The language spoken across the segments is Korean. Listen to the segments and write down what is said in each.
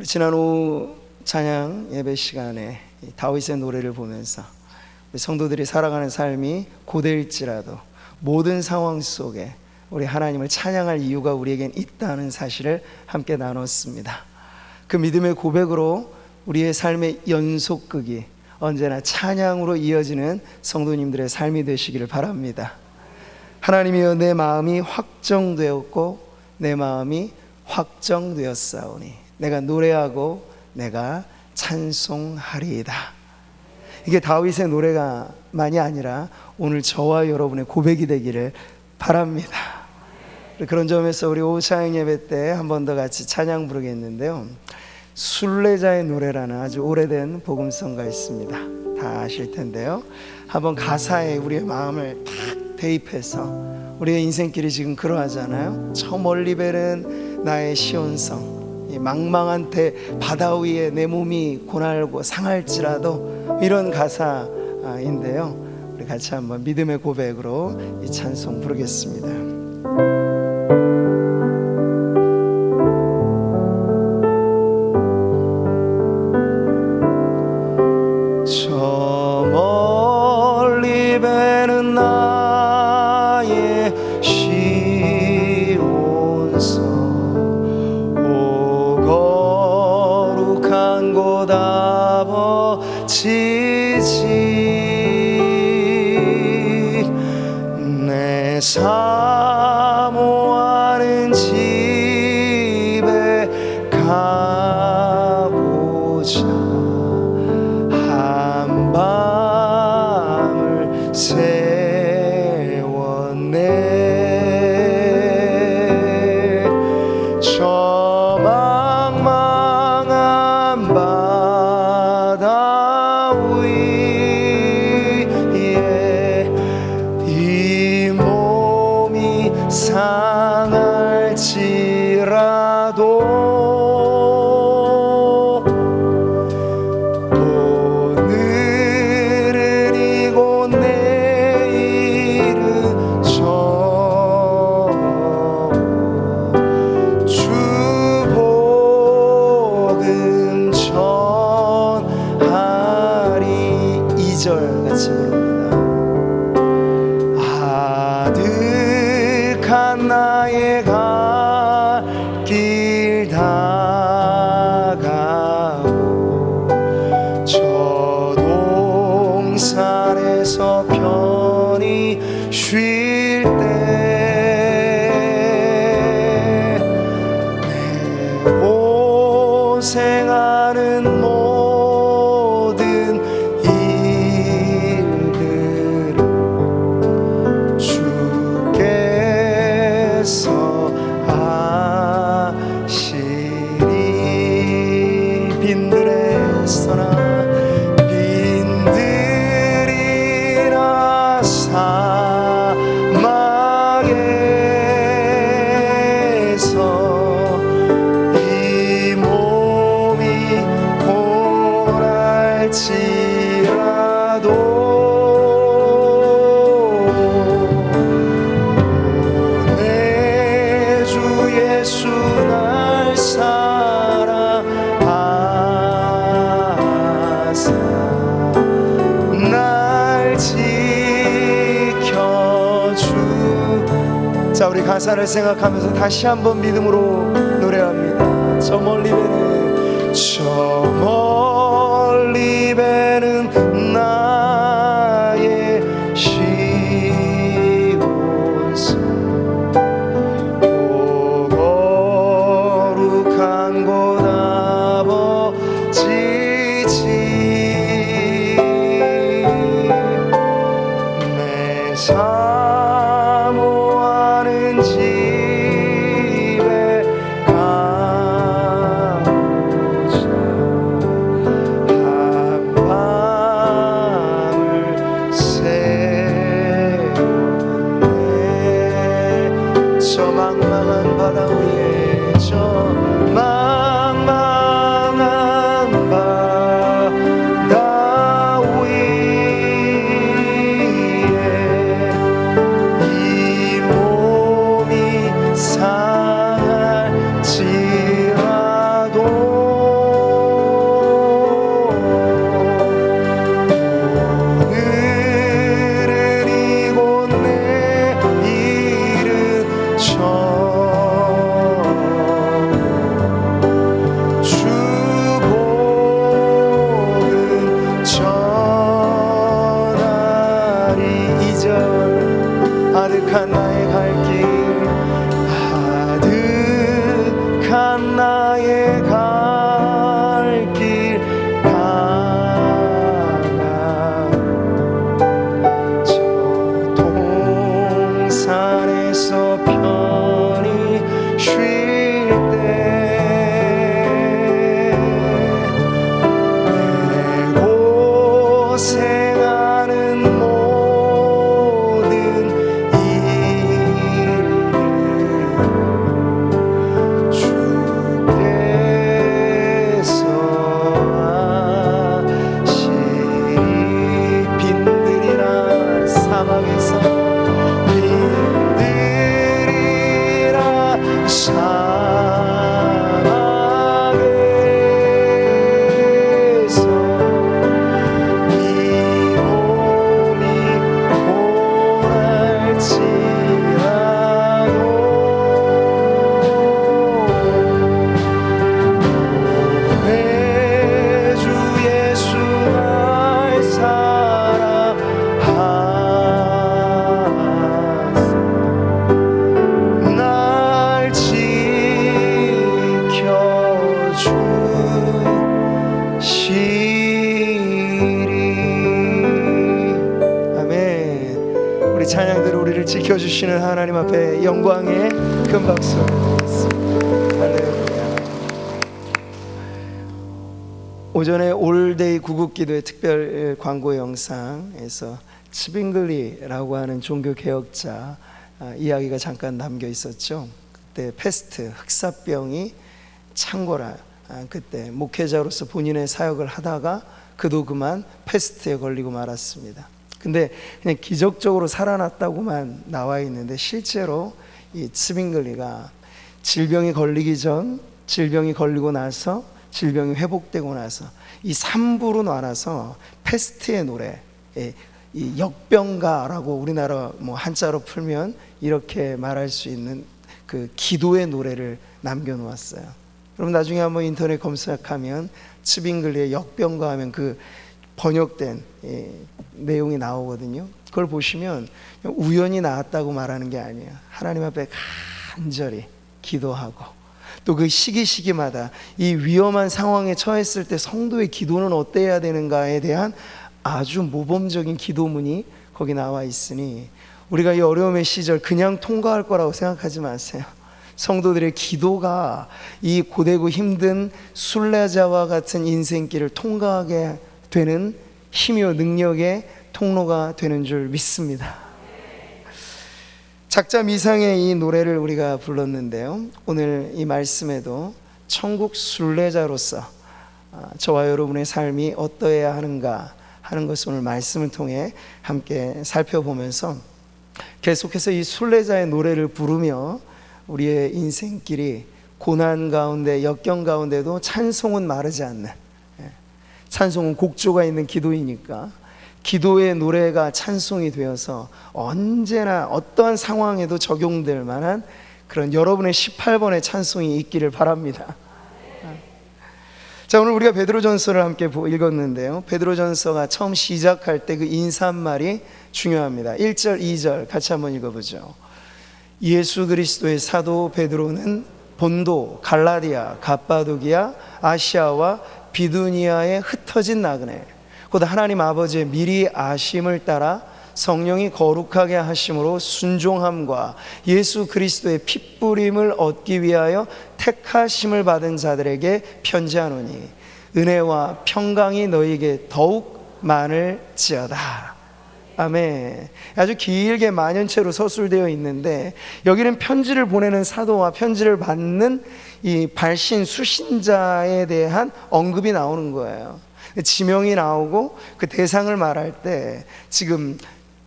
지난 오후 찬양 예배 시간에 다윗의 노래를 보면서 우리 성도들이 살아가는 삶이 고대일지라도 모든 상황 속에 우리 하나님을 찬양할 이유가 우리에겐 있다는 사실을 함께 나눴습니다. 그 믿음의 고백으로 우리의 삶의 연속극이 언제나 찬양으로 이어지는 성도님들의 삶이 되시기를 바랍니다. 하나님이여, 내 마음이 확정되었고 내 마음이 확정되었사오니 내가 노래하고 내가 찬송하리이다. 이게 다윗의 노래가 만이 아니라 오늘 저와 여러분의 고백이 되기를 바랍니다. 그런 점에서 우리 오후 찬양 예배 때 한 번 더 같이 찬양 부르겠는데요, 순례자의 노래라는 아주 오래된 복음성가 있습니다. 다 아실 텐데요, 한번 가사에 우리의 마음을 팍 대입해서, 우리의 인생길이 지금 그러하잖아요. 저 멀리 베는 나의 시온성, 이 망망한 바다 위에 내 몸이 고날고 상할지라도, 이런 가사인데요, 우리 같이 한번 믿음의 고백으로 이 찬송 부르겠습니다. 저 멀리 베는 나의 시온성, 오 거룩한 곳 아버지지, 내 사모하는 집에 가고자 밤을 세웠네. 저 망망한 바다 위에 이 몸이 상할지라도 같이 부릅니다. 아득한 나의 갈 길 다가고 저 동산에서 편히 쉴 때 내 고생하는 모든 빈들이나 사막에서 이 몸이 고날지라도 내 주 예수 날 사랑하사 날 지켜주. 자, 우리 가사를 생각하면서 다시 한번 믿음으로 노래합니다. 저 멀리 베는 나의 시온성, 오 거룩한 곳 아버지지, 내 사모하는 집에 가고자 한밤을 세웠네. 저 망망한 바다 위에, 저 망망한 바다 찬양대로 우리를 지켜주시는 하나님 앞에 영광의 큰 박수를 드리겠습니다. 할렐루야. 오전에 올데이 구국기도의 특별 광고 영상에서 츠빙글리라고 하는 종교개혁자 이야기가 잠깐 담겨 있었죠. 그때 패스트, 흑사병이 창궐한 그때 목회자로서 본인의 사역을 하다가 그도 그만 패스트에 걸리고 말았습니다. 근데 그냥 기적적으로 살아났다고만 나와 있는데 실제로 이 츠빙글리가 질병이 걸리기 전, 질병이 걸리고 나서, 질병이 회복되고 나서 이 3부로 나눠서 패스트의 노래, 이 역병가라고 우리나라 뭐 한자로 풀면 이렇게 말할 수 있는 그 기도의 노래를 남겨놓았어요. 그럼 나중에 한번 인터넷 검색하면 츠빙글리의 역병가 하면 그 번역된 내용이 나오거든요. 그걸 보시면 우연히 나왔다고 말하는 게 아니에요. 하나님 앞에 간절히 기도하고 또 그 시기마다 이 위험한 상황에 처했을 때 성도의 기도는 어때야 되는가에 대한 아주 모범적인 기도문이 거기 나와 있으니 우리가 이 어려움의 시절 그냥 통과할 거라고 생각하지 마세요. 성도들의 기도가 이 고되고 힘든 순례자와 같은 인생길을 통과하게 되는 힘이요 능력의 통로가 되는 줄 믿습니다. 작자 미상의 이 노래를 우리가 불렀는데요, 오늘 이 말씀에도 천국 순례자로서 저와 여러분의 삶이 어떠해야 하는가 하는 것을 오늘 말씀을 통해 함께 살펴보면서 계속해서 이 순례자의 노래를 부르며 우리의 인생길이 고난 가운데 역경 가운데도 찬송은 마르지 않는, 찬송은 곡조가 있는 기도이니까 기도의 노래가 찬송이 되어서 언제나 어떠한 상황에도 적용될 만한 그런 여러분의 18번의 찬송이 있기를 바랍니다. 자, 오늘 우리가 베드로전서를 함께 읽었는데요, 베드로전서가 처음 시작할 때 그 인사말이 중요합니다. 1절 2절 같이 한번 읽어보죠. 예수 그리스도의 사도 베드로는 본도, 갈라디아, 갑바도기아, 아시아와 비두니아에 흩어진 나그네 곧 하나님 아버지의 미리 아심을 따라 성령이 거룩하게 하심으로 순종함과 예수 그리스도의 핏부림을 얻기 위하여 택하심을 받은 자들에게 편지하노니 은혜와 평강이 너희에게 더욱 많을지어다. 아멘. 아주 길게 만연체로 서술되어 있는데 여기는 편지를 보내는 사도와 편지를 받는 이 발신 수신자에 대한 언급이 나오는 거예요. 지명이 나오고 그 대상을 말할 때 지금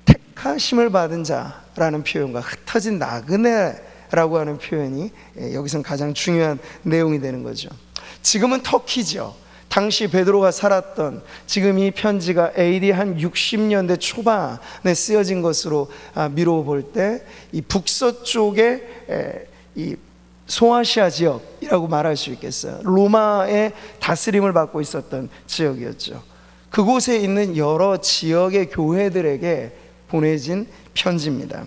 택하심을 받은 자라는 표현과 흩어진 나그네라고 하는 표현이 여기서는 가장 중요한 내용이 되는 거죠. 지금은 터키죠. 당시 베드로가 살았던, 지금 이 편지가 AD 한 60년대 초반에 쓰여진 것으로 미루어 볼 때 이 북서쪽에 이 소아시아 지역이라고 말할 수 있겠어요. 로마의 다스림을 받고 있었던 지역이었죠. 그곳에 있는 여러 지역의 교회들에게 보내진 편지입니다.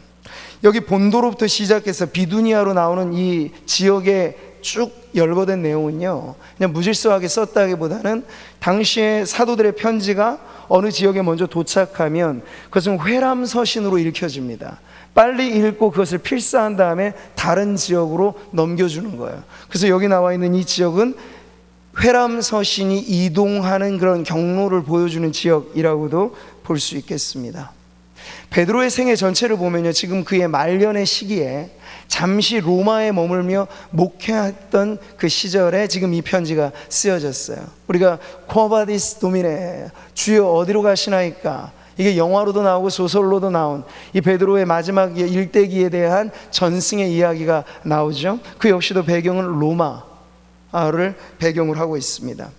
여기 본도로부터 시작해서 비두니아로 나오는 이 지역의 쭉 열거된 내용은요, 그냥 무질서하게 썼다기보다는 당시에 사도들의 편지가 어느 지역에 먼저 도착하면 그것은 회람서신으로 읽혀집니다. 빨리 읽고 그것을 필사한 다음에 다른 지역으로 넘겨주는 거예요. 그래서 여기 나와 있는 이 지역은 회람서신이 이동하는 그런 경로를 보여주는 지역이라고도 볼 수 있겠습니다. 베드로의 생애 전체를 보면요, 지금 그의 말년의 시기에 잠시 로마에 머물며 목회했던 그 시절에 지금 이 편지가 쓰여졌어요. 우리가 쿼바디스 도미네, 주여 어디로 가시나이까, 이게 영화로도 나오고 소설로도 나온 이 베드로의 마지막 일대기에 대한 전승의 이야기가 나오죠. 그 역시도 배경은 로마를 배경으로 하고 있습니다.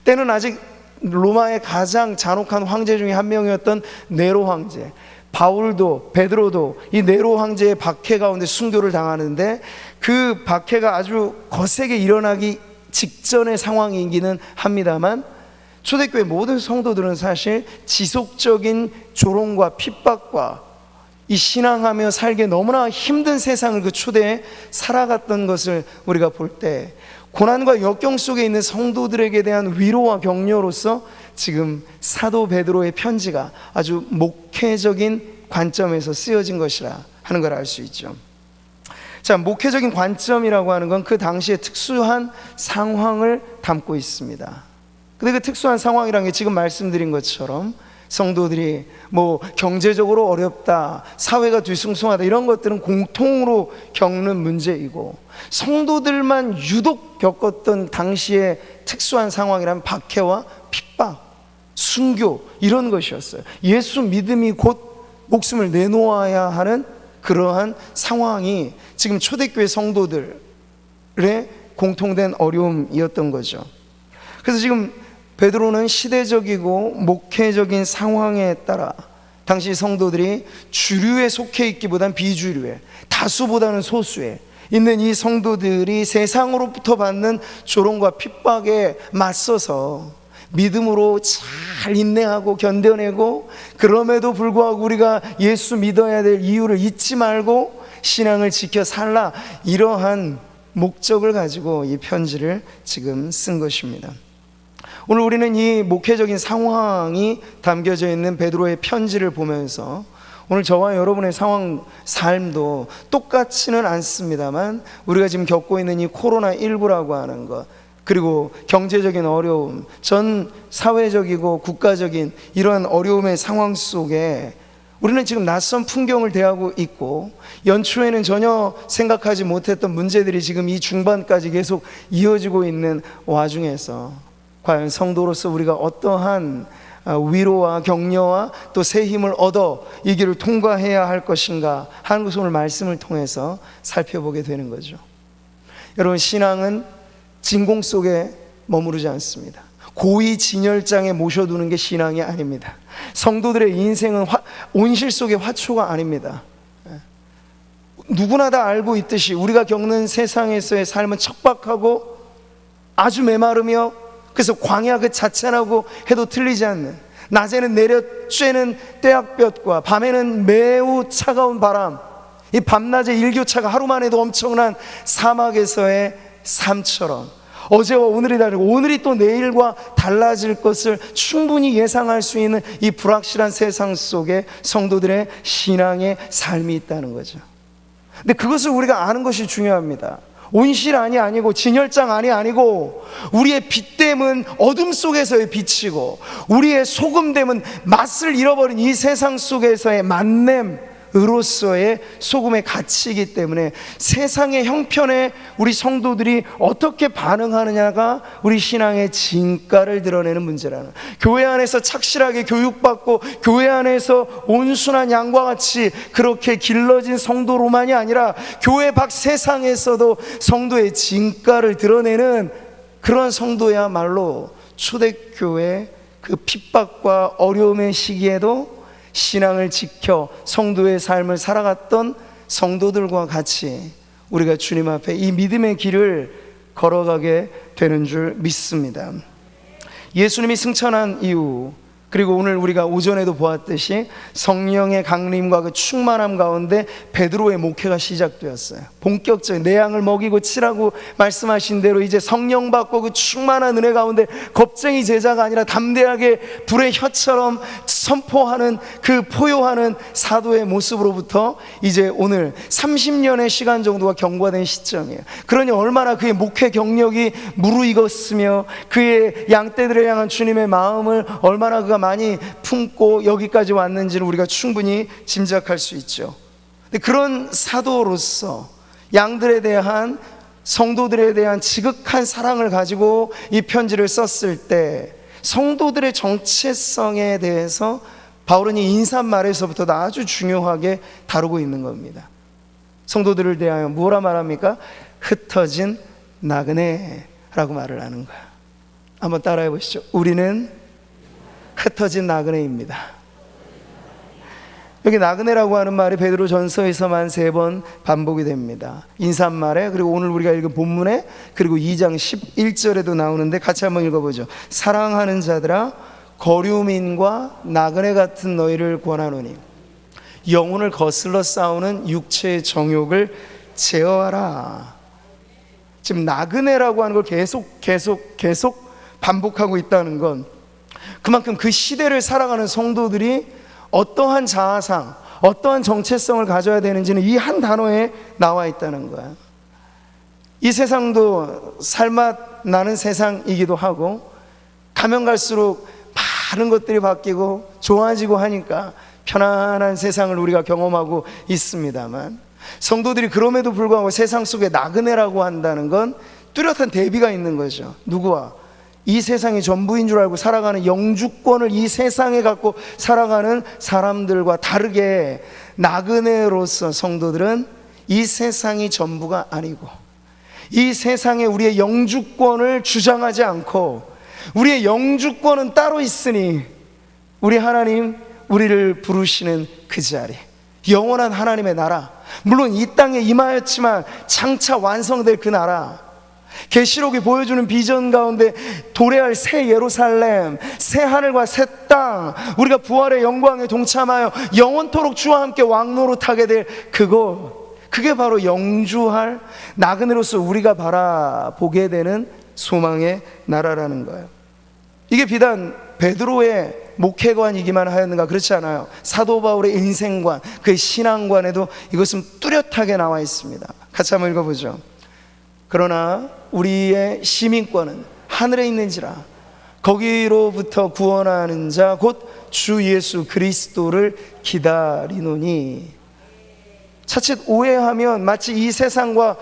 때는 아직 로마의 가장 잔혹한 황제 중에 한 명이었던 네로 황제, 바울도 베드로도 이 네로 황제의 박해 가운데 순교를 당하는데 그 박해가 아주 거세게 일어나기 직전의 상황이기는 합니다만 초대교회 모든 성도들은 사실 지속적인 조롱과 핍박과 이 신앙하며 살기 너무나 힘든 세상을 그 초대에 살아갔던 것을 우리가 볼 때 고난과 역경 속에 있는 성도들에게 대한 위로와 격려로서 지금 사도 베드로의 편지가 아주 목회적인 관점에서 쓰여진 것이라 하는 걸 알 수 있죠. 자, 목회적인 관점이라고 하는 건 그 당시의 특수한 상황을 담고 있습니다. 근데 그 특수한 상황이라는 게 지금 말씀드린 것처럼 성도들이 뭐 경제적으로 어렵다, 사회가 뒤숭숭하다, 이런 것들은 공통으로 겪는 문제이고, 성도들만 유독 겪었던 당시의 특수한 상황이란 박해와 핍박, 순교, 이런 것이었어요. 예수 믿음이 곧 목숨을 내놓아야 하는 그러한 상황이 지금 초대교회 성도들의 공통된 어려움이었던 거죠. 그래서 지금 베드로는 시대적이고 목회적인 상황에 따라 당시 성도들이 주류에 속해 있기보단 비주류에, 다수보다는 소수에 있는 이 성도들이 세상으로부터 받는 조롱과 핍박에 맞서서 믿음으로 잘 인내하고 견뎌내고, 그럼에도 불구하고 우리가 예수 믿어야 될 이유를 잊지 말고 신앙을 지켜 살라, 이러한 목적을 가지고 이 편지를 지금 쓴 것입니다. 오늘 우리는 이 목회적인 상황이 담겨져 있는 베드로의 편지를 보면서 오늘 저와 여러분의 상황, 삶도 똑같지는 않습니다만 우리가 지금 겪고 있는 이 코로나19라고 하는 것, 그리고 경제적인 어려움, 전 사회적이고 국가적인 이러한 어려움의 상황 속에 우리는 지금 낯선 풍경을 대하고 있고, 연초에는 전혀 생각하지 못했던 문제들이 지금 이 중반까지 계속 이어지고 있는 와중에서 과연 성도로서 우리가 어떠한 위로와 격려와 또 새 힘을 얻어 이 길을 통과해야 할 것인가 하는 것을 오늘 말씀을 통해서 살펴보게 되는 거죠. 여러분, 신앙은 진공 속에 머무르지 않습니다. 고이 진열장에 모셔두는 게 신앙이 아닙니다. 성도들의 인생은 온실 속의 화초가 아닙니다. 누구나 다 알고 있듯이 우리가 겪는 세상에서의 삶은 척박하고 아주 메마르며, 그래서 광야 그 자체라고 해도 틀리지 않는, 낮에는 내려쬐는 떼약볕과 밤에는 매우 차가운 바람, 이 밤낮의 일교차가 하루 만에도 엄청난 사막에서의 삶처럼 어제와 오늘이 다르고 오늘이 또 내일과 달라질 것을 충분히 예상할 수 있는 이 불확실한 세상 속에 성도들의 신앙의 삶이 있다는 거죠. 근데 그것을 우리가 아는 것이 중요합니다. 온실 안이 아니고 진열장 안이 아니고, 우리의 빛됨은 어둠 속에서의 빛이고, 우리의 소금됨은 맛을 잃어버린 이 세상 속에서의 만냄으로서의 소금의 가치이기 때문에 세상의 형편에 우리 성도들이 어떻게 반응하느냐가 우리 신앙의 진가를 드러내는 문제라는, 교회 안에서 착실하게 교육받고 교회 안에서 온순한 양과 같이 그렇게 길러진 성도로만이 아니라 교회 밖 세상에서도 성도의 진가를 드러내는 그런 성도야말로 초대교회 그 핍박과 어려움의 시기에도 신앙을 지켜 성도의 삶을 살아갔던 성도들과 같이 우리가 주님 앞에 이 믿음의 길을 걸어가게 되는 줄 믿습니다. 예수님이 승천한 이후, 그리고 오늘 우리가 오전에도 보았듯이 성령의 강림과 그 충만함 가운데 베드로의 목회가 시작되었어요. 본격적인 내 양을 먹이고 치라고 말씀하신 대로 이제 성령 받고 그 충만한 은혜 가운데 겁쟁이 제자가 아니라 담대하게 불의 혀처럼 선포하는 그 포효하는 사도의 모습으로부터 이제 오늘 30년의 시간 정도가 경과된 시점이에요. 그러니 얼마나 그의 목회 경력이 무르익었으며 그의 양떼들을 향한 주님의 마음을 얼마나 그가 많이 품고 여기까지 왔는지를 우리가 충분히 짐작할 수 있죠. 근데 그런 사도로서 양들에 대한, 성도들에 대한 지극한 사랑을 가지고 이 편지를 썼을 때 성도들의 정체성에 대해서 바울은 이 인사말에서부터 아주 중요하게 다루고 있는 겁니다. 성도들을 대하여 뭐라 말합니까? 흩어진 나그네라고 말을 하는 거야. 한번 따라해 보시죠. 우리는 흩어진 나그네입니다. 여기 나그네라고 하는 말이 베드로 전서에서만 3번 반복이 됩니다. 인사말에, 그리고 오늘 우리가 읽은 본문에, 그리고 2장 11절에도 나오는데 같이 한번 읽어보죠. 사랑하는 자들아, 거류민과 나그네 같은 너희를 권하노니 영혼을 거슬러 싸우는 육체의 정욕을 제어하라. 지금 나그네라고 하는 걸 계속 반복하고 있다는 건 그만큼 그 시대를 살아가는 성도들이 어떠한 자아상, 어떠한 정체성을 가져야 되는지는 이 한 단어에 나와 있다는 거야. 이 세상도 살맛 나는 세상이기도 하고, 가면 갈수록 많은 것들이 바뀌고 좋아지고 하니까 편안한 세상을 우리가 경험하고 있습니다만, 성도들이 그럼에도 불구하고 세상 속에 나그네라고 한다는 건 뚜렷한 대비가 있는 거죠. 누구와? 이 세상이 전부인 줄 알고 살아가는, 영주권을 이 세상에 갖고 살아가는 사람들과 다르게, 나그네로서 성도들은 이 세상이 전부가 아니고, 이 세상에 우리의 영주권을 주장하지 않고, 우리의 영주권은 따로 있으니 우리 하나님, 우리를 부르시는 그 자리, 영원한 하나님의 나라, 물론 이 땅에 임하였지만 장차 완성될 그 나라, 계시록이 보여주는 비전 가운데 도래할 새 예루살렘, 새 하늘과 새 땅, 우리가 부활의 영광에 동참하여 영원토록 주와 함께 왕노릇하게 될 그곳, 그게 바로 영주할 나그네로서 우리가 바라보게 되는 소망의 나라라는 거예요. 이게 비단 베드로의 목회관이기만 하였는가? 그렇지 않아요. 사도 바울의 인생관, 그의 신앙관에도 이것은 뚜렷하게 나와 있습니다. 같이 한번 읽어보죠. 그러나 우리의 시민권은 하늘에 있는지라, 거기로부터 구원하는 자 곧 주 예수 그리스도를 기다리노니. 자칫 오해하면 마치 이 세상과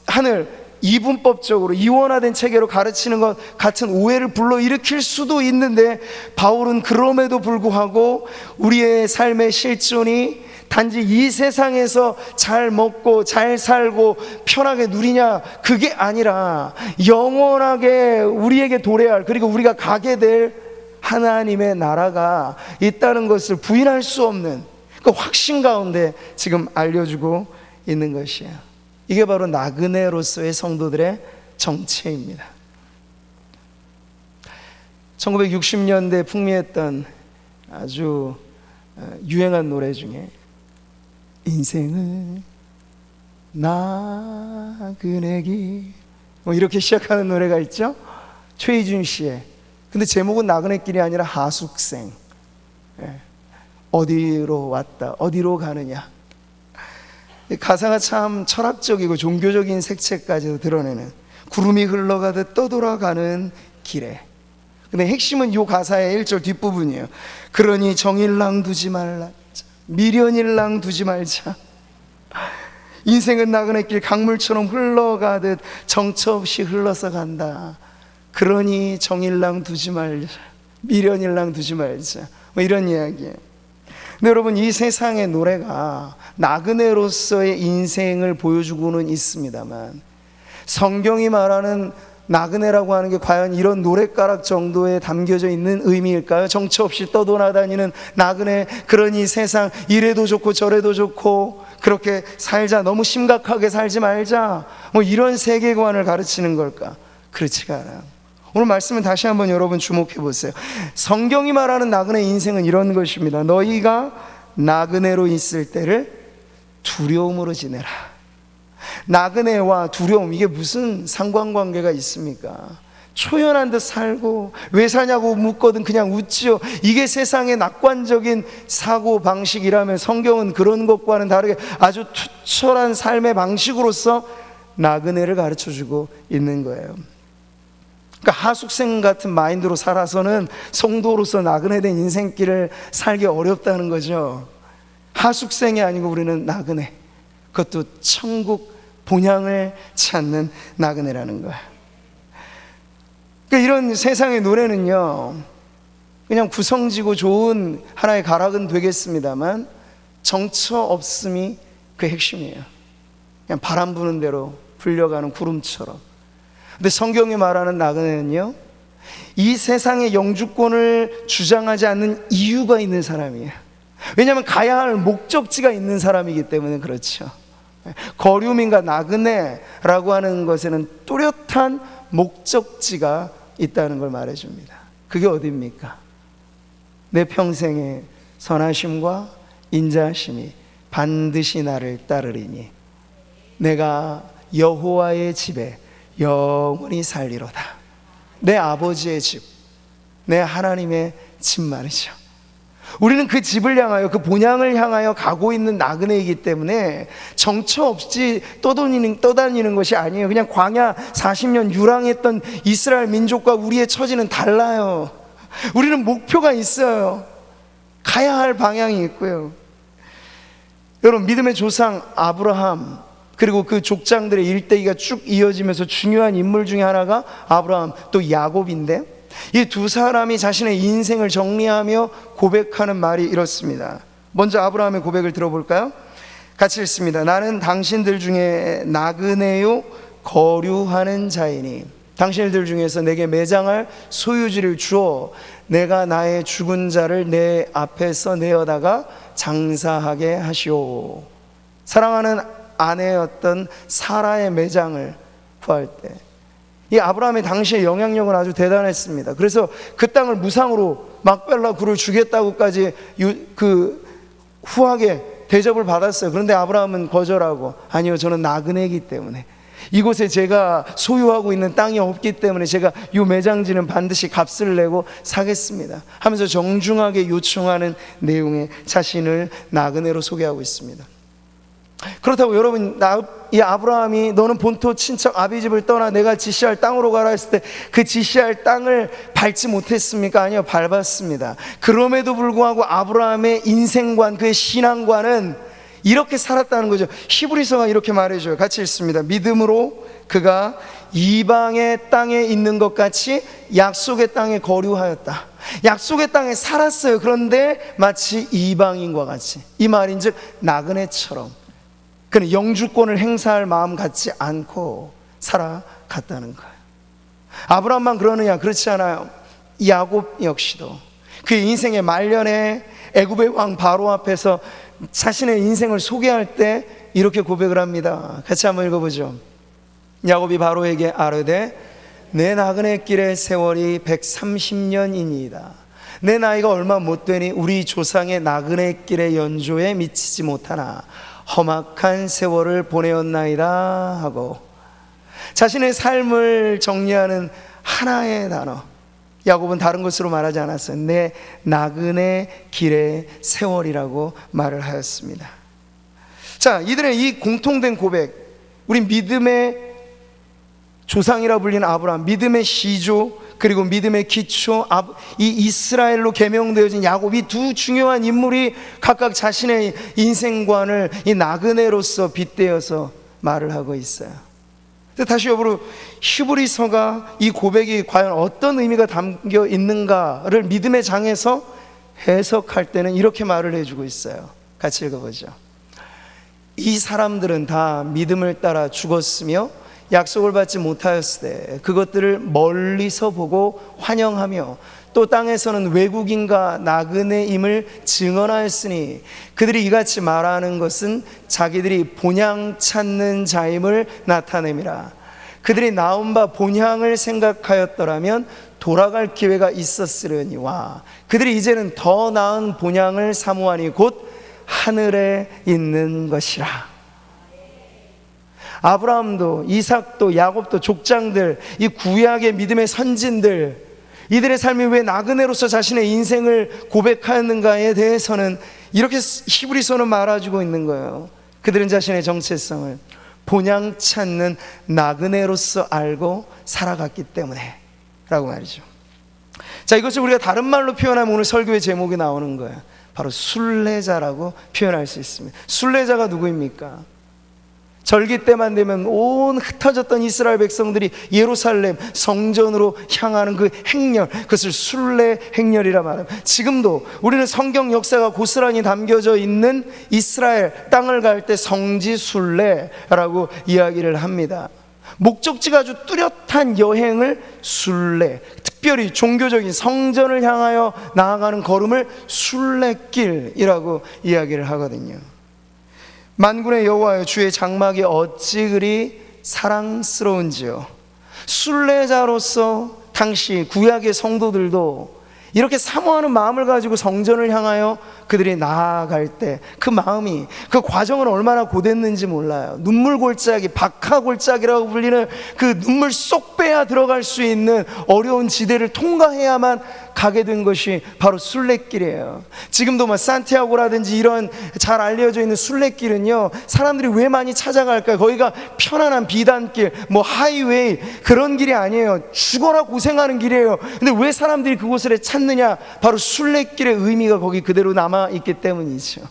하늘, 이분법적으로 이원화된 체계로 가르치는 것 같은 오해를 불러일으킬 수도 있는데, 바울은 그럼에도 불구하고 우리의 삶의 실존이 단지 이 세상에서 잘 먹고 잘 살고 편하게 누리냐, 그게 아니라 영원하게 우리에게 도래할, 그리고 우리가 가게 될 하나님의 나라가 있다는 것을 부인할 수 없는 그 확신 가운데 지금 알려주고 있는 것이에요. 이게 바로 나그네로서의 성도들의 정체입니다. 1960년대 풍미했던 아주 유행한 노래 중에 인생은 나그네길, 이렇게 시작하는 노래가 있죠. 최희준 씨의. 근데 제목은 나그네길이 아니라 하숙생. 어디로 왔다, 어디로 가느냐. 가사가 참 철학적이고 종교적인 색채까지도 드러내는, 구름이 흘러가듯 떠돌아가는 길에. 근데 핵심은 이 가사의 1절 뒷부분이에요. 그러니 정일랑 두지 말라, 미련일랑 두지 말자. 인생은 나그네길, 강물처럼 흘러가듯 정처 없이 흘러서 간다. 그러니 정일랑 두지 말자, 미련일랑 두지 말자, 이런 이야기예요. 근데 여러분, 이 세상의 노래가 나그네로서의 인생을 보여주고는 있습니다만, 성경이 말하는 나그네라고 하는 게 과연 이런 노랫가락 정도에 담겨져 있는 의미일까요? 정처 없이 떠돌아다니는 나그네, 그러니 세상 이래도 좋고 저래도 좋고 그렇게 살자, 너무 심각하게 살지 말자, 이런 세계관을 가르치는 걸까? 그렇지가 않아요. 오늘 말씀을 다시 한번 여러분 주목해 보세요. 성경이 말하는 나그네 인생은 이런 것입니다. 너희가 나그네로 있을 때를 두려움으로 지내라. 나그네와 두려움, 이게 무슨 상관관계가 있습니까? 초연한 듯 살고, 왜 사냐고 묻거든 그냥 웃지요. 이게 세상의 낙관적인 사고 방식이라면, 성경은 그런 것과는 다르게 아주 투철한 삶의 방식으로서 나그네를 가르쳐주고 있는 거예요. 그러니까 하숙생 같은 마인드로 살아서는 성도로서 나그네된 인생길을 살기 어렵다는 거죠. 하숙생이 아니고 우리는 나그네, 그것도 천국 본향을 찾는 나그네라는 거야. 그러니까 이런 세상의 노래는요, 그냥 구성지고 좋은 하나의 가락은 되겠습니다만 정처 없음이 그 핵심이에요. 그냥 바람 부는 대로 불려가는 구름처럼. 근데 성경이 말하는 나그네는요, 이 세상의 영주권을 주장하지 않는 이유가 있는 사람이에요. 왜냐하면 가야 할 목적지가 있는 사람이기 때문에 그렇죠. 거류민과 나그네라고 하는 것에는 뚜렷한 목적지가 있다는 걸 말해줍니다. 그게 어디입니까? 내 평생의 선하심과 인자하심이 반드시 나를 따르리니 내가 여호와의 집에 영원히 살리로다. 내 아버지의 집, 내 하나님의 집 말이죠. 우리는 그 집을 향하여, 그 본향을 향하여 가고 있는 나그네이기 때문에 정처 없이 떠다니는 것이 아니에요. 그냥 광야 40년 유랑했던 이스라엘 민족과 우리의 처지는 달라요. 우리는 목표가 있어요. 가야 할 방향이 있고요. 여러분, 믿음의 조상 아브라함, 그리고 그 족장들의 일대기가 쭉 이어지면서 중요한 인물 중에 하나가 아브라함, 또 야곱인데, 이 두 사람이 자신의 인생을 정리하며 고백하는 말이 이렇습니다. 먼저 아브라함의 고백을 들어볼까요? 같이 읽습니다. 나는 당신들 중에 나그네요 거류하는 자이니 당신들 중에서 내게 매장할 소유지를 주어 내가 나의 죽은 자를 내 앞에서 내어다가 장사하게 하시오. 사랑하는 아내였던 사라의 매장을 구할 때 이 아브라함의 당시의 영향력은 아주 대단했습니다. 그래서 그 땅을 무상으로 막벨라 굴을 주겠다고까지 후하게 대접을 받았어요. 그런데 아브라함은 거절하고, 아니요, 저는 나그네이기 때문에 이곳에 제가 소유하고 있는 땅이 없기 때문에 제가 이 매장지는 반드시 값을 내고 사겠습니다 하면서 정중하게 요청하는 내용의 자신을 나그네로 소개하고 있습니다. 그렇다고 여러분, 이 아브라함이 너는 본토 친척 아비집을 떠나 내가 지시할 땅으로 가라 했을 때 그 지시할 땅을 밟지 못했습니까? 아니요, 밟았습니다. 그럼에도 불구하고 아브라함의 인생관, 그의 신앙관은 이렇게 살았다는 거죠. 히브리서가 이렇게 말해줘요. 같이 읽습니다. 믿음으로 그가 이방의 땅에 있는 것 같이 약속의 땅에 거류하였다. 약속의 땅에 살았어요. 그런데 마치 이방인과 같이, 이 말인즉 나그네처럼 그는 영주권을 행사할 마음 갖지 않고 살아갔다는 거예요. 아브라함만 그러느냐? 그렇지 않아요. 야곱 역시도 그의 인생의 말년에 애굽의 왕 바로 앞에서 자신의 인생을 소개할 때 이렇게 고백을 합니다. 같이 한번 읽어보죠. 야곱이 바로에게 아뢰되 내 나그네 길의 세월이 130년이니이다. 내 나이가 얼마 못 되니 우리 조상의 나그네 길의 연조에 미치지 못하나 험악한 세월을 보내었나이다 하고, 자신의 삶을 정리하는 하나의 단어, 야곱은 다른 것으로 말하지 않았어요. 내 나그네 길의 세월이라고 말을 하였습니다. 자, 이들의 이 공통된 고백, 우리 믿음의 조상이라 불리는 아브라함, 믿음의 시조, 그리고 믿음의 기초, 이 이스라엘로 계명되어진 야곱, 이 두 중요한 인물이 각각 자신의 인생관을 이 나그네로서 빗대어서 말을 하고 있어요. 다시 여러분, 히브리서가 이 고백이 과연 어떤 의미가 담겨 있는가를 믿음의 장에서 해석할 때는 이렇게 말을 해주고 있어요. 같이 읽어보죠. 이 사람들은 다 믿음을 따라 죽었으며 약속을 받지 못하였을 때 그것들을 멀리서 보고 환영하며 또 땅에서는 외국인과 나그네임을 증언하였으니 그들이 이같이 말하는 것은 자기들이 본향 찾는 자임을 나타냄이라. 그들이 나온 바 본향을 생각하였더라면 돌아갈 기회가 있었으려니와 그들이 이제는 더 나은 본향을 사모하니 곧 하늘에 있는 것이라. 아브라함도 이삭도 야곱도 족장들, 이 구약의 믿음의 선진들, 이들의 삶이 왜 나그네로서 자신의 인생을 고백하였는가에 대해서는 이렇게 히브리서는 말해주고 있는 거예요. 그들은 자신의 정체성을 본향 찾는 나그네로서 알고 살아갔기 때문에 라고 말이죠. 자, 이것을 우리가 다른 말로 표현하면 오늘 설교의 제목이 나오는 거예요. 바로 순례자라고 표현할 수 있습니다. 순례자가 누구입니까? 절기 때만 되면 온 흩어졌던 이스라엘 백성들이 예루살렘 성전으로 향하는 그 행렬, 그것을 순례 행렬이라 말합니다. 지금도 우리는 성경 역사가 고스란히 담겨져 있는 이스라엘 땅을 갈 때 성지 순례라고 이야기를 합니다. 목적지가 아주 뚜렷한 여행을 순례, 특별히 종교적인 성전을 향하여 나아가는 걸음을 순례길이라고 이야기를 하거든요. 만군의 여호와여, 주의 장막이 어찌 그리 사랑스러운지요. 순례자로서 당시 구약의 성도들도 이렇게 사모하는 마음을 가지고 성전을 향하여 그들이 나아갈 때 그 마음이, 그 과정은 얼마나 고됐는지 몰라요. 눈물 골짜기, 박하 골짜기라고 불리는 그 눈물 쏙 빼야 들어갈 수 있는 어려운 지대를 통과해야만 가게 된 것이 바로 순례길이에요. 지금도 뭐 산티아고라든지 이런 잘 알려져 있는 순례길은요, 사람들이 왜 많이 찾아갈까요? 거기가 편안한 비단길, 뭐 하이웨이 그런 길이 아니에요. 죽어라 고생하는 길이에요. 근데 왜 사람들이 그곳을 찾느냐? 바로 순례길의 의미가 거기 그대로 남아있기 때문이죠.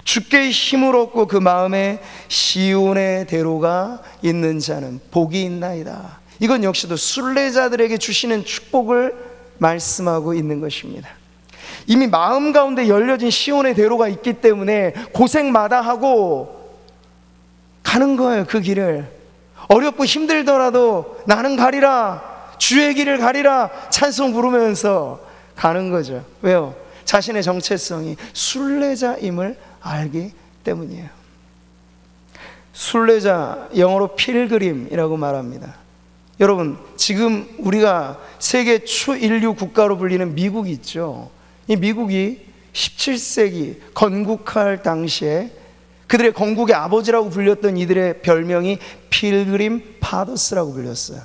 주께 힘을 얻고 그 마음에 시온의 대로가 있는 자는 복이 있나이다. 이건 역시도 순례자들에게 주시는 축복을 말씀하고 있는 것입니다. 이미 마음 가운데 열려진 시온의 대로가 있기 때문에 고생마다 하고 가는 거예요. 그 길을 어렵고 힘들더라도 나는 가리라, 주의 길을 가리라 찬송 부르면서 가는 거죠. 왜요? 자신의 정체성이 순례자임을 알기 때문이에요. 순례자, 영어로 필그림이라고 말합니다. 여러분, 지금 우리가 세계 초인류 국가로 불리는 미국이 있죠. 이 미국이 17세기 건국할 당시에 그들의 건국의 아버지라고 불렸던 이들의 별명이 필그림 파더스라고 불렸어요.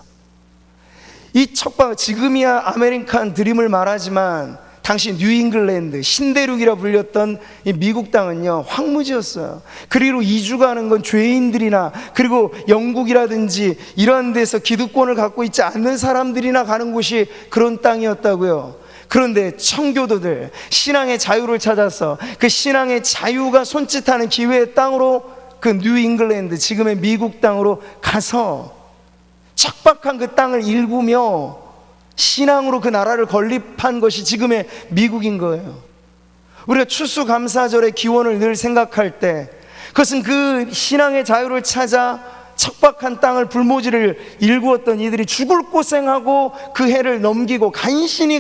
이 척박, 지금이야 아메리칸 드림을 말하지만 당시 뉴잉글랜드, 신대륙이라 불렸던 이 미국 땅은요, 황무지였어요. 그리로 이주 가는 건 죄인들이나, 그리고 영국이라든지 이런 데서 기득권을 갖고 있지 않는 사람들이나 가는 곳이 그런 땅이었다고요. 그런데 청교도들, 신앙의 자유를 찾아서 그 신앙의 자유가 손짓하는 기회의 땅으로, 그 뉴잉글랜드, 지금의 미국 땅으로 가서 척박한 그 땅을 일구며 신앙으로 그 나라를 건립한 것이 지금의 미국인 거예요. 우리가 추수감사절의 기원을 늘 생각할 때, 그것은 그 신앙의 자유를 찾아 척박한 땅을 불모지를 일구었던 이들이 죽을 고생하고 그 해를 넘기고 간신히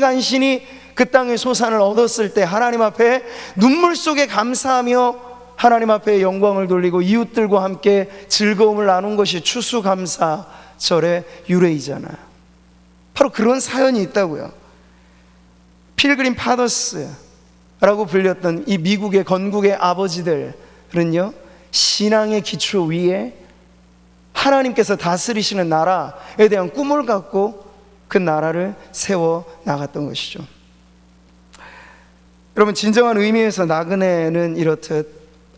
그 땅의 소산을 얻었을 때 하나님 앞에 눈물 속에 감사하며 하나님 앞에 영광을 돌리고 이웃들과 함께 즐거움을 나눈 것이 추수감사절의 유래이잖아요. 바로 그런 사연이 있다고요. 필그림 파더스라고 불렸던 이 미국의 건국의 아버지들은요, 신앙의 기초 위에 하나님께서 다스리시는 나라에 대한 꿈을 갖고 그 나라를 세워 나갔던 것이죠. 여러분, 진정한 의미에서 나그네는 이렇듯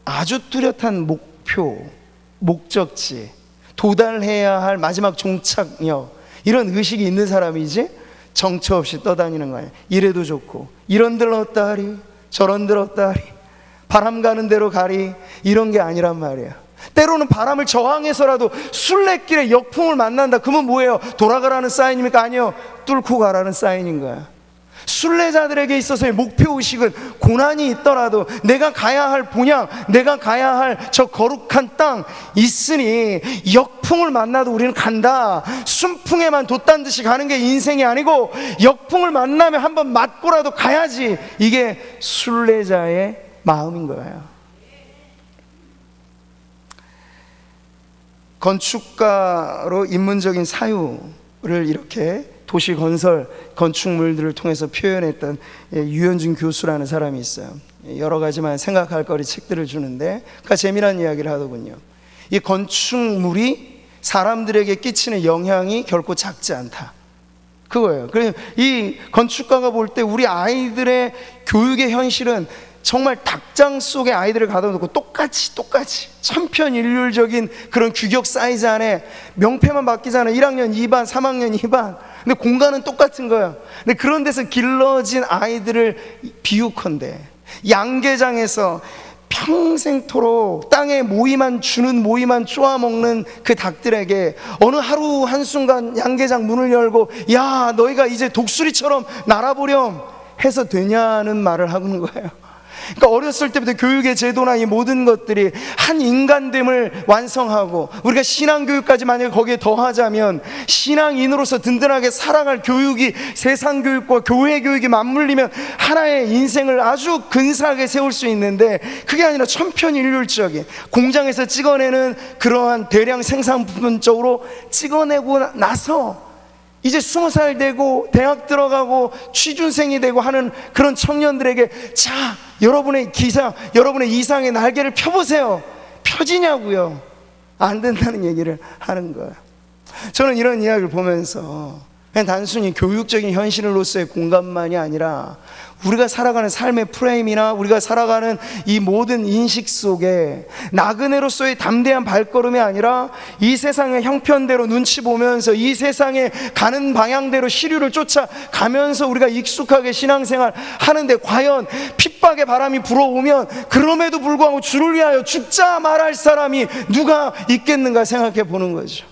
아주 뚜렷한 목표, 목적지, 도달해야 할 마지막 종착역, 이런 의식이 있는 사람이지 정처 없이 떠다니는 거예요. 이래도 좋고 이런 데로 어떠하리, 저런 데로 어떠하리, 바람 가는 대로 가리, 이런 게 아니란 말이에요. 때로는 바람을 저항해서라도 순례길에 역풍을 만난다. 그러면 뭐예요? 돌아가라는 사인입니까? 아니요, 뚫고 가라는 사인인 거야. 순례자들에게 있어서의 목표의식은 고난이 있더라도 내가 가야 할 본향, 내가 가야 할 저 거룩한 땅 있으니 역풍을 만나도 우리는 간다. 순풍에만 돛단 듯이 가는 게 인생이 아니고 역풍을 만나면 한번 맞고라도 가야지. 이게 순례자의 마음인 거예요. 건축가로 인문적인 사유를 이렇게 도시 건설, 건축물들을 통해서 표현했던 유현준 교수라는 사람이 있어요. 여러 가지만 생각할 거리 책들을 주는데 그 재미난 이야기를 하더군요. 이 건축물이 사람들에게 끼치는 영향이 결코 작지 않다, 그거예요. 그래서 이 건축가가 볼 때 우리 아이들의 교육의 현실은 정말 닭장 속에 아이들을 가둬놓고 똑같이 천편일률적인 그런 규격 사이즈 안에 명패만 바뀌잖아요. 1학년 2반, 3학년 2반. 근데 공간은 똑같은 거예요. 근데 그런 데서 길러진 아이들을 비유컨대 양계장에서 평생토록 땅에 모이만 쪼아먹는 그 닭들에게 어느 하루 한순간 양계장 문을 열고 야, 너희가 이제 독수리처럼 날아보렴 해서 되냐는 말을 하는 거예요. 그러니까 어렸을 때부터 교육의 제도나 이 모든 것들이 한 인간됨을 완성하고, 우리가 신앙교육까지 만약에 거기에 더하자면 신앙인으로서 든든하게 살아갈 교육이 세상교육과 교회교육이 맞물리면 하나의 인생을 아주 근사하게 세울 수 있는데, 그게 아니라 천편일률적인 공장에서 찍어내는 그러한 대량 생산부분적으로 찍어내고 나서 이제 20살 되고 대학 들어가고 취준생이 되고 하는 그런 청년들에게 자, 여러분의 기상, 여러분의 이상의 날개를 펴보세요. 펴지냐고요? 안 된다는 얘기를 하는 거예요. 저는 이런 이야기를 보면서 그냥 단순히 교육적인 현실로서의 공감만이 아니라 우리가 살아가는 삶의 프레임이나 우리가 살아가는 이 모든 인식 속에 나그네로서의 담대한 발걸음이 아니라 이 세상의 형편대로 눈치 보면서 이 세상에 가는 방향대로 시류를 쫓아가면서 우리가 익숙하게 신앙생활 하는데, 과연 핍박의 바람이 불어오면 그럼에도 불구하고 주를 위하여 죽자 말할 사람이 누가 있겠는가 생각해 보는 거죠.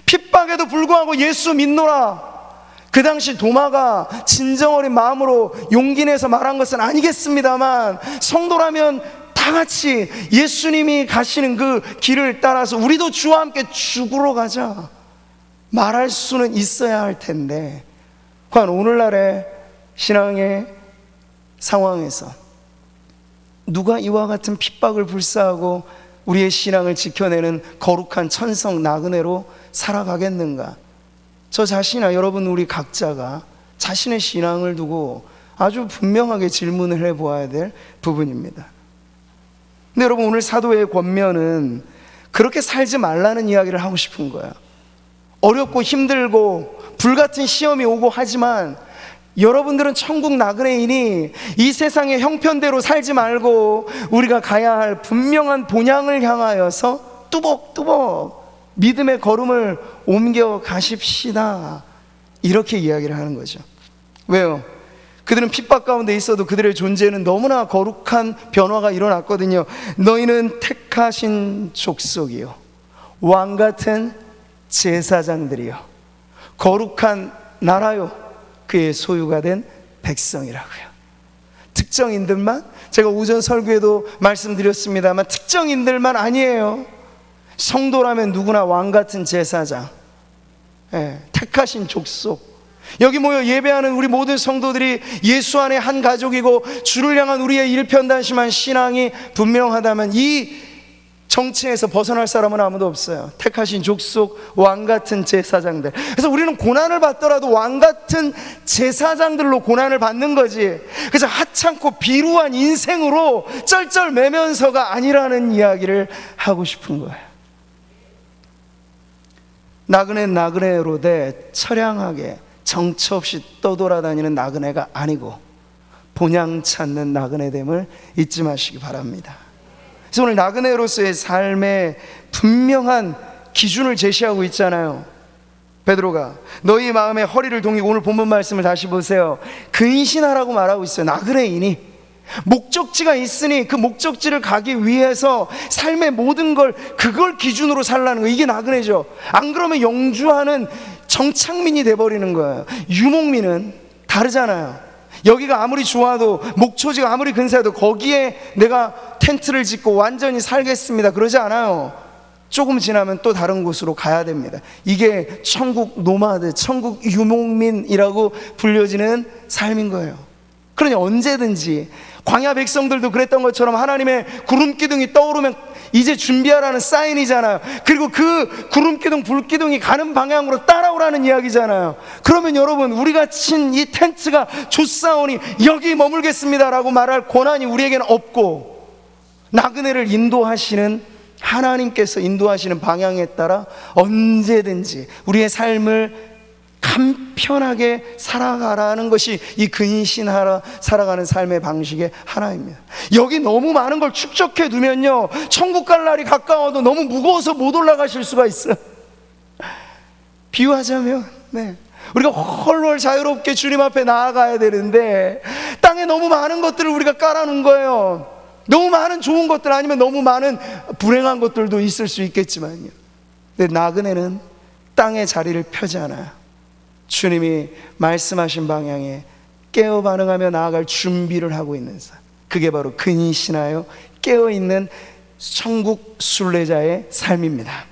핍박에도 불구하고 예수 믿노라, 그 당시 도마가 진정어린 마음으로 용기 내서 말한 것은 아니겠습니다만, 성도라면 다 같이 예수님이 가시는 그 길을 따라서 우리도 주와 함께 죽으러 가자 말할 수는 있어야 할 텐데, 과연 오늘날의 신앙의 상황에서 누가 이와 같은 핍박을 불사하고 우리의 신앙을 지켜내는 거룩한 천성 나그네로 살아가겠는가? 저 자신이나 여러분 우리 각자가 자신의 신앙을 두고 아주 분명하게 질문을 해보아야 될 부분입니다. 근데 여러분, 오늘 사도의 권면은 그렇게 살지 말라는 이야기를 하고 싶은 거야. 어렵고 힘들고 불같은 시험이 오고 하지만 여러분들은 천국 나그네이니 이 세상의 형편대로 살지 말고 우리가 가야 할 분명한 본향을 향하여서 뚜벅뚜벅 믿음의 걸음을 옮겨 가십시다, 이렇게 이야기를 하는 거죠. 왜요? 그들은 핍박 가운데 있어도 그들의 존재는 너무나 거룩한 변화가 일어났거든요. 너희는 택하신 족속이요, 왕같은 제사장들이요, 거룩한 나라요, 그의 소유가 된 백성이라고요. 특정인들만, 제가 오전 설교에도 말씀드렸습니다만 특정인들만 아니에요. 성도라면 누구나 왕같은 제사장, 택하신 족속, 여기 모여 예배하는 우리 모든 성도들이 예수 안에 한 가족이고 주를 향한 우리의 일편단심한 신앙이 분명하다면 이 정체에서 벗어날 사람은 아무도 없어요. 택하신 족속, 왕같은 제사장들. 그래서 우리는 고난을 받더라도 왕같은 제사장들로 고난을 받는 거지, 그래서 하찮고 비루한 인생으로 쩔쩔매면서가 아니라는 이야기를 하고 싶은 거예요. 나그네로 돼 처량하게 정처 없이 떠돌아다니는 나그네가 아니고 본향 찾는 나그네됨을 잊지 마시기 바랍니다. 그래서 오늘 나그네로서의 삶의 분명한 기준을 제시하고 있잖아요. 베드로가 너희 마음에 허리를 동이고, 오늘 본문 말씀을 다시 보세요. 근신하라고 말하고 있어요. 나그네이니 목적지가 있으니 그 목적지를 가기 위해서 삶의 모든 걸 그걸 기준으로 살라는 거, 이게 나그네죠. 안 그러면 영주하는 정착민이 돼버리는 거예요. 유목민은 다르잖아요. 여기가 아무리 좋아도, 목초지가 아무리 근사해도 거기에 내가 텐트를 짓고 완전히 살겠습니다 그러지 않아요. 조금 지나면 또 다른 곳으로 가야 됩니다. 이게 천국 노마드, 천국 유목민이라고 불려지는 삶인 거예요. 그러니 언제든지, 광야 백성들도 그랬던 것처럼 하나님의 구름기둥이 떠오르면 이제 준비하라는 사인이잖아요. 그리고 그 구름기둥, 불기둥이 가는 방향으로 따라오라는 이야기잖아요. 그러면 여러분, 우리가 친 이 텐트가 좋사오니 여기 머물겠습니다라고 말할 권한이 우리에게는 없고, 나그네를 인도하시는 하나님께서 인도하시는 방향에 따라 언제든지 우리의 삶을 간편하게 살아가라는 것이 이 근신하라 살아가는 삶의 방식의 하나입니다. 여기 너무 많은 걸 축적해 두면요, 천국 갈 날이 가까워도 너무 무거워서 못 올라가실 수가 있어요. 비유하자면 우리가 헐헐 자유롭게 주님 앞에 나아가야 되는데 땅에 너무 많은 것들을 우리가 깔아놓은 거예요. 너무 많은 좋은 것들, 아니면 너무 많은 불행한 것들도 있을 수 있겠지만요, 근데 나그네는 땅에 자리를 펴지 않아요. 주님이 말씀하신 방향에 깨어 반응하며 나아갈 준비를 하고 있는 삶, 그게 바로 근신하여 깨어있는 천국 순례자의 삶입니다.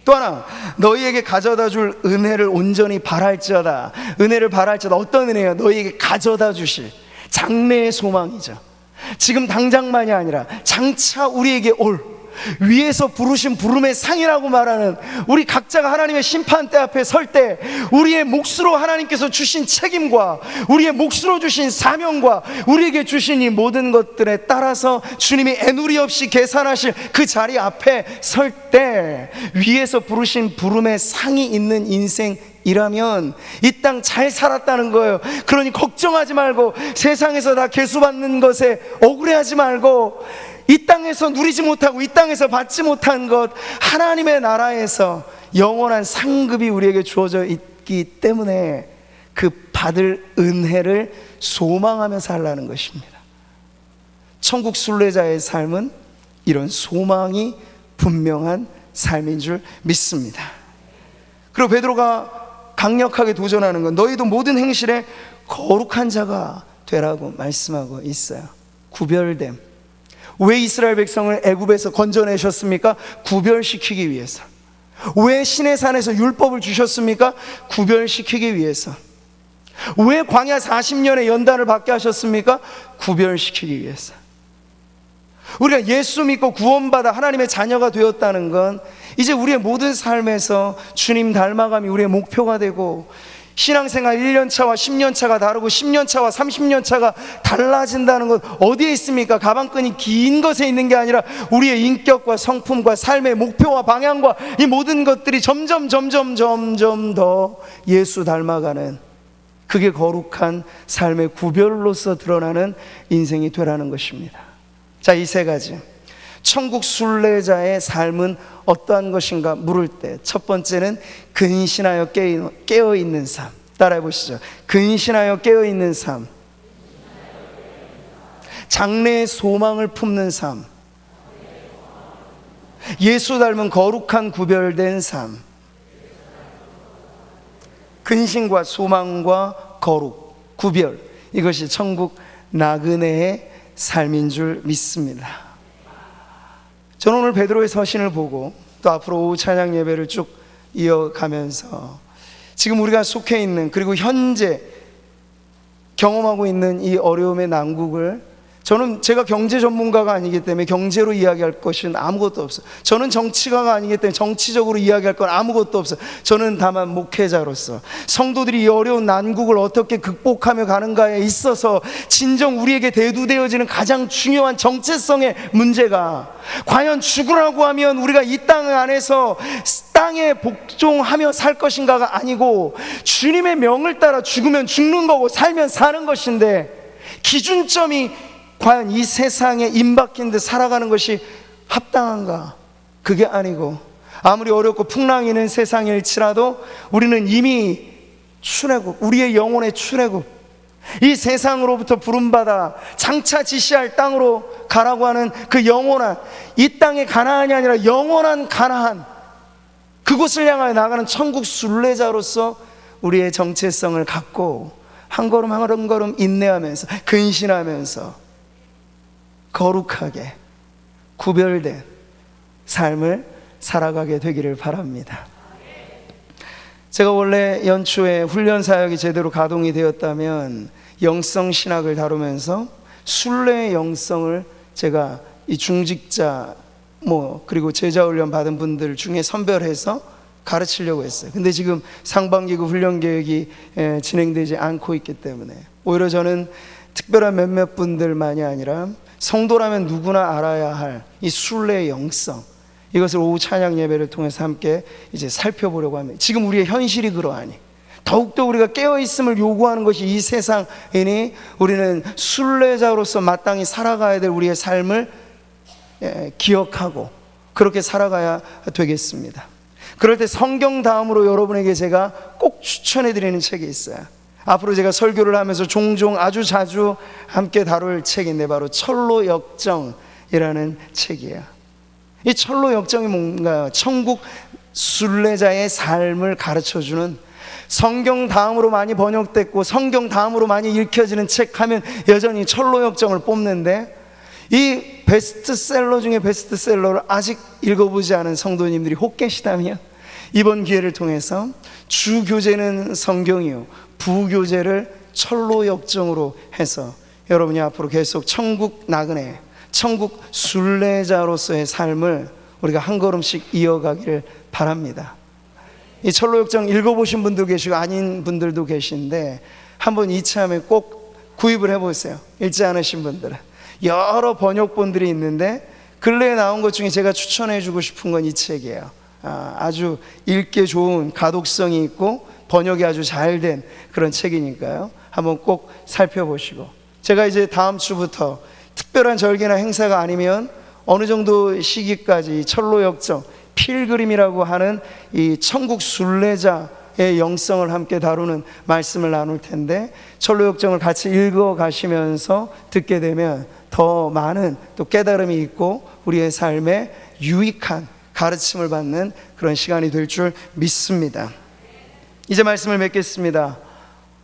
또 하나, 너희에게 가져다 줄 은혜를 온전히 바랄지어다. 은혜를 바랄지어다. 어떤 은혜예요? 너희에게 가져다 주실 장래의 소망이죠. 지금 당장만이 아니라 장차 우리에게 올 위에서 부르신 부름의 상이라고 말하는, 우리 각자가 하나님의 심판대 앞에 설 때 우리의 몫으로 하나님께서 주신 책임과 우리의 몫으로 주신 사명과 우리에게 주신 이 모든 것들에 따라서 주님이 애누리 없이 계산하실 그 자리 앞에 설 때 위에서 부르신 부름의 상이 있는 인생 이라면 이 땅 잘 살았다는 거예요. 그러니 걱정하지 말고, 세상에서 다 계수받는 것에 억울해하지 말고, 이 땅에서 누리지 못하고 이 땅에서 받지 못한 것, 하나님의 나라에서 영원한 상급이 우리에게 주어져 있기 때문에 그 받을 은혜를 소망하며 살라는 것입니다. 천국 순례자의 삶은 이런 소망이 분명한 삶인 줄 믿습니다. 그리고 베드로가 강력하게 도전하는 건 너희도 모든 행실에 거룩한 자가 되라고 말씀하고 있어요. 구별됨. 왜 이스라엘 백성을 애굽에서 건져내셨습니까? 구별시키기 위해서. 왜 시내산에서 율법을 주셨습니까? 구별시키기 위해서. 왜 광야 40년의 연단을 받게 하셨습니까? 구별시키기 위해서. 우리가 예수 믿고 구원받아 하나님의 자녀가 되었다는 건 이제 우리의 모든 삶에서 주님 닮아감이 우리의 목표가 되고, 신앙생활 1년차와 10년차가 다르고 10년차와 30년차가 달라진다는 것 어디에 있습니까? 가방끈이 긴 것에 있는 게 아니라 우리의 인격과 성품과 삶의 목표와 방향과 이 모든 것들이 점점 더 예수 닮아가는, 그게 거룩한 삶의 구별로서 드러나는 인생이 되라는 것입니다. 자, 이 세 가지, 천국 순례자의 삶은 어떠한 것인가 물을 때 첫 번째는 근신하여 깨어있는 삶. 따라해 보시죠. 근신하여 깨어있는 삶. 장래의 소망을 품는 삶. 예수 닮은 거룩한 구별된 삶. 근신과 소망과 거룩, 구별, 이것이 천국 나그네의 삶인 줄 믿습니다. 저는 오늘 베드로의 서신을 보고 또 앞으로 오후 찬양 예배를 쭉 이어가면서 지금 우리가 속해 있는, 그리고 현재 경험하고 있는 이 어려움의 난국을, 저는 제가 경제 전문가가 아니기 때문에 경제로 이야기할 것은 아무것도 없어요. 저는 정치가가 아니기 때문에 정치적으로 이야기할 건 아무것도 없어요. 저는 다만 목회자로서 성도들이 이 어려운 난국을 어떻게 극복하며 가는가에 있어서 진정 우리에게 대두되어지는 가장 중요한 정체성의 문제가, 과연 죽으라고 하면 우리가 이 땅 안에서 땅에 복종하며 살 것인가가 아니고, 주님의 명을 따라 죽으면 죽는 거고 살면 사는 것인데, 기준점이 과연 이 세상에 임박힌 듯 살아가는 것이 합당한가? 그게 아니고, 아무리 어렵고 풍랑이는 세상일지라도 우리는 이미 출애굽, 우리의 영혼의 출애굽, 이 세상으로부터 부름받아 장차 지시할 땅으로 가라고 하는 그 영원한, 이 땅의 가나안이 아니라 영원한 가나안, 그곳을 향하여 나가는 천국 순례자로서 우리의 정체성을 갖고 한 걸음 한 걸음 인내하면서, 근신하면서 거룩하게 구별된 삶을 살아가게 되기를 바랍니다. 제가 원래 연초에 훈련 사역이 제대로 가동이 되었다면 영성 신학을 다루면서 순례의 영성을 제가 이 중직자 그리고 제자 훈련 받은 분들 중에 선별해서 가르치려고 했어요. 근데 지금 상반기구 훈련 계획이 진행되지 않고 있기 때문에 오히려 저는 특별한 몇몇 분들만이 아니라 성도라면 누구나 알아야 할 이 순례의 영성, 이것을 오후 찬양 예배를 통해서 함께 이제 살펴보려고 합니다. 지금 우리의 현실이 그러하니 더욱더 우리가 깨어있음을 요구하는 것이 이 세상이니, 우리는 순례자로서 마땅히 살아가야 될 우리의 삶을 기억하고 그렇게 살아가야 되겠습니다. 그럴 때 성경 다음으로 여러분에게 제가 꼭 추천해드리는 책이 있어요. 앞으로 제가 설교를 하면서 종종 아주 자주 함께 다룰 책인데 바로 철로역정이라는 책이에요. 이 철로역정이 뭔가요? 천국 순례자의 삶을 가르쳐주는, 성경 다음으로 많이 번역됐고 성경 다음으로 많이 읽혀지는 책 하면 여전히 철로역정을 뽑는데, 이 베스트셀러 중에 베스트셀러를 아직 읽어보지 않은 성도님들이 혹 계시다면 이번 기회를 통해서 주교재는 성경이요, 부교재를 철로역정으로 해서 여러분이 앞으로 계속 천국 나그네, 천국 순례자로서의 삶을 우리가 한 걸음씩 이어가기를 바랍니다. 이 철로역정 읽어보신 분도 계시고 아닌 분들도 계신데 한번 이참에 꼭 구입을 해보세요. 읽지 않으신 분들은. 여러 번역본들이 있는데 근래에 나온 것 중에 제가 추천해주고 싶은 건 이 책이에요. 아주 읽기 좋은, 가독성이 있고 번역이 아주 잘 된 그런 책이니까요. 한번 꼭 살펴보시고, 제가 이제 다음 주부터 특별한 절기나 행사가 아니면 어느 정도 시기까지 철로역정, 필그림이라고 하는 이 천국 순례자의 영성을 함께 다루는 말씀을 나눌 텐데, 철로역정을 같이 읽어 가시면서 듣게 되면 더 많은 또 깨달음이 있고 우리의 삶에 유익한 가르침을 받는 그런 시간이 될 줄 믿습니다. 이제 말씀을 맺겠습니다.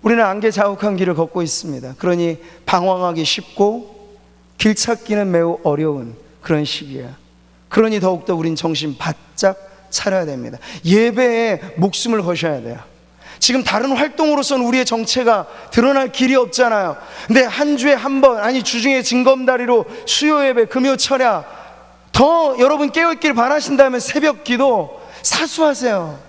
우리는 안개자욱한 길을 걷고 있습니다. 그러니 방황하기 쉽고 길 찾기는 매우 어려운 그런 시기야. 그러니 더욱더 우린 정신 바짝 차려야 됩니다. 예배에 목숨을 거셔야 돼요. 지금 다른 활동으로서는 우리의 정체가 드러날 길이 없잖아요. 근데 한 주에 한 번, 아니 주중에 징검다리로 수요예배, 금요철야, 더 여러분 깨어있길 바라신다면 새벽 기도 사수하세요.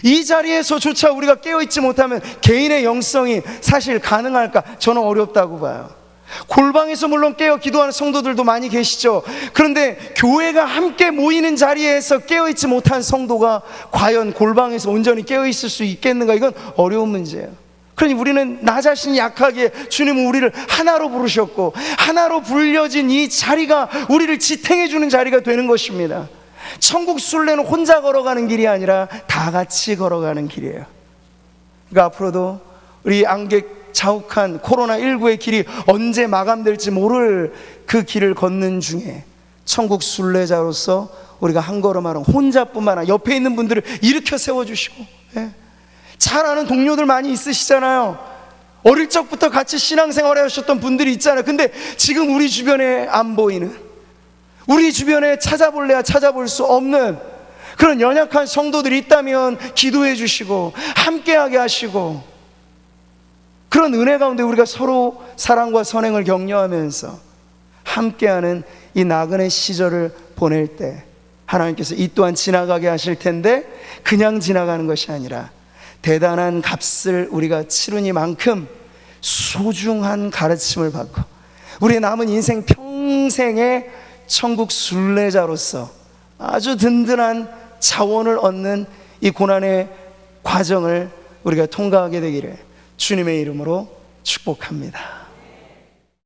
이 자리에서조차 우리가 깨어있지 못하면 개인의 영성이 사실 가능할까? 저는 어렵다고 봐요. 골방에서 물론 깨어 기도하는 성도들도 많이 계시죠. 그런데 교회가 함께 모이는 자리에서 깨어있지 못한 성도가 과연 골방에서 온전히 깨어있을 수 있겠는가? 이건 어려운 문제예요. 그러니 우리는 나 자신이 약하게 주님은 우리를 하나로 부르셨고, 하나로 불려진 이 자리가 우리를 지탱해 주는 자리가 되는 것입니다. 천국 순례는 혼자 걸어가는 길이 아니라 다 같이 걸어가는 길이에요. 그러니까 앞으로도 우리 안개 자욱한 코로나19의 길이 언제 마감될지 모를 그 길을 걷는 중에 천국 순례자로서 우리가 한 걸음하는, 혼자뿐만 아니라 옆에 있는 분들을 일으켜 세워주시고, 잘 아는 동료들 많이 있으시잖아요. 어릴 적부터 같이 신앙생활을 하셨던 분들이 있잖아요. 근데 지금 우리 주변에 안 보이는, 우리 주변에 찾아볼래야 찾아볼 수 없는 그런 연약한 성도들이 있다면 기도해 주시고 함께하게 하시고, 그런 은혜 가운데 우리가 서로 사랑과 선행을 격려하면서 함께하는 이 나그네 시절을 보낼 때 하나님께서 이 또한 지나가게 하실 텐데, 그냥 지나가는 것이 아니라 대단한 값을 우리가 치르니만큼 소중한 가르침을 받고 우리의 남은 인생 평생의 천국 순례자로서 아주 든든한 자원을 얻는 이 고난의 과정을 우리가 통과하게 되기를 주님의 이름으로 축복합니다.